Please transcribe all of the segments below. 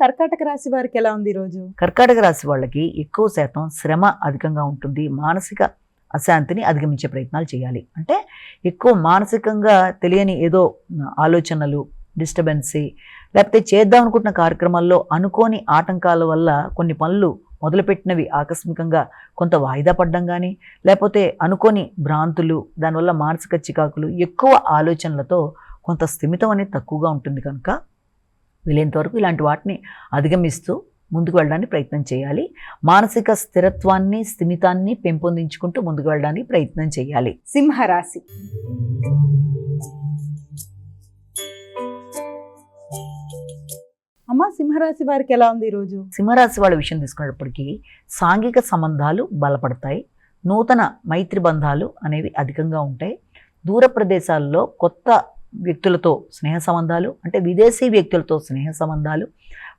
కర్కాటక రాశి వారికి ఎలా ఉంది ఈ రోజు? కర్కాటక రాశి వాళ్ళకి ఎక్కువ శాతం శ్రమ అధికంగా ఉంటుంది. మానసిక అశాంతిని అధిగమించే ప్రయత్నాలు చేయాలి. అంటే ఎక్కువ మానసికంగా తెలియని ఏదో ఆలోచనలు, డిస్టర్బెన్సీ, లేకపోతే చేద్దాం అనుకుంటున్న కార్యక్రమాల్లో అనుకోని ఆటంకాల వల్ల కొన్ని పనులు మొదలుపెట్టినవి ఆకస్మికంగా కొంత వాయిదా పడ్డం కానీ, లేకపోతే అనుకోని భ్రాంతులు, దానివల్ల మానసిక చికాకులు, ఎక్కువ ఆలోచనలతో కొంత స్థిమితం అనేది తక్కువగా ఉంటుంది. కనుక వీలైనంత వరకు ఇలాంటి వాటిని అధిగమిస్తూ ముందుకు వెళ్ళడానికి ప్రయత్నం చేయాలి. మానసిక స్థిరత్వాన్ని, స్థిమితాన్ని పెంపొందించుకుంటూ ముందుకు వెళ్ళడానికి ప్రయత్నం చేయాలి. సింహరాశి. అమ్మ, సింహరాశి వారికి ఎలా ఉంది ఈ రోజు? సింహరాశి వాళ్ళ విషయం తీసుకునేటప్పటికీ సాంఘిక సంబంధాలు బలపడతాయి. నూతన మైత్రి బంధాలు అనేవి అధికంగా ఉంటాయి. దూర ప్రదేశాల్లో కొత్త వ్యక్తులతో స్నేహ సంబంధాలు, అంటే విదేశీ వ్యక్తులతో స్నేహ సంబంధాలు,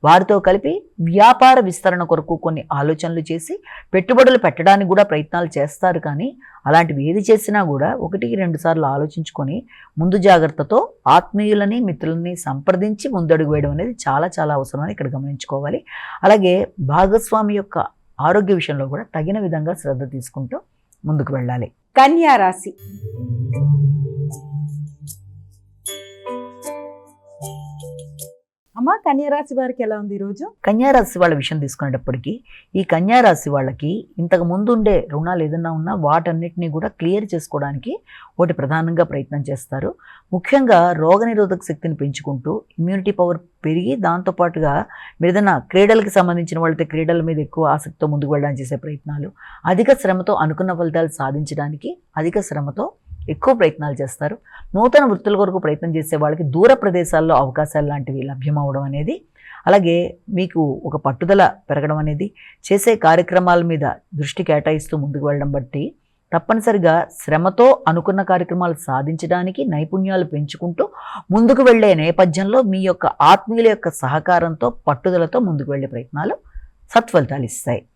వారితో కలిపి వ్యాపార విస్తరణ కొరకు కొన్ని ఆలోచనలు చేసి పెట్టుబడులు పెట్టడానికి కూడా ప్రయత్నాలు చేస్తారు. కానీ అలాంటివి ఏది చేసినా కూడా 1-2 సార్లు ఆలోచించుకొని ముందు జాగ్రత్తతో ఆత్మీయులని, మిత్రులని సంప్రదించి ముందడుగు వేయడం అనేది చాలా చాలా అవసరమని ఇక్కడ గమనించుకోవాలి. అలాగే భాగస్వామి యొక్క ఆరోగ్య విషయంలో కూడా తగిన విధంగా శ్రద్ధ తీసుకుంటూ ముందుకు వెళ్ళాలి. కన్యా రాశి. అమ్మ, కన్యారాశి వారికి ఎలా ఉంది ఈరోజు? కన్యారాశి వాళ్ళ విషయం తీసుకునేటప్పటికీ ఈ కన్యారాశి వాళ్ళకి ఇంతకు ముందు ఉండే రుణాలు ఏదైనా ఉన్నా వాటన్నిటినీ కూడా క్లియర్ చేసుకోవడానికి ఒకటి ప్రధానంగా ప్రయత్నం చేస్తారు. ముఖ్యంగా రోగనిరోధక శక్తిని పెంచుకుంటూ ఇమ్యూనిటీ పవర్ పెరిగి, దాంతోపాటుగా మీరు ఏదైనా క్రీడలకు సంబంధించిన వాళ్ళతో క్రీడల మీద ఎక్కువ ఆసక్తితో ముందుకు వెళ్ళడానికి చేసే ప్రయత్నాలు, అధిక శ్రమతో అనుకున్న ఫలితాలు సాధించడానికి అధిక శ్రమతో ఎక్కువ ప్రయత్నాలు చేస్తారు. నూతన వృత్తుల కొరకు ప్రయత్నం చేసే వాళ్ళకి దూర ప్రదేశాల్లో అవకాశాలు లాంటివి లభ్యమవడం అనేది, అలాగే మీకు ఒక పట్టుదల పెరగడం అనేది, చేసే కార్యక్రమాల మీద దృష్టి కేటాయిస్తూ ముందుకు వెళ్ళడం బట్టి తప్పనిసరిగా శ్రమతో అనుకున్న కార్యక్రమాలు సాధించడానికి నైపుణ్యాలు పెంచుకుంటూ ముందుకు వెళ్ళే నేపథ్యంలో మీ యొక్క ఆత్మీయుల యొక్క సహకారంతో, పట్టుదలతో ముందుకు వెళ్ళే ప్రయత్నాలు సత్ఫలితాలు ఇస్తాయి.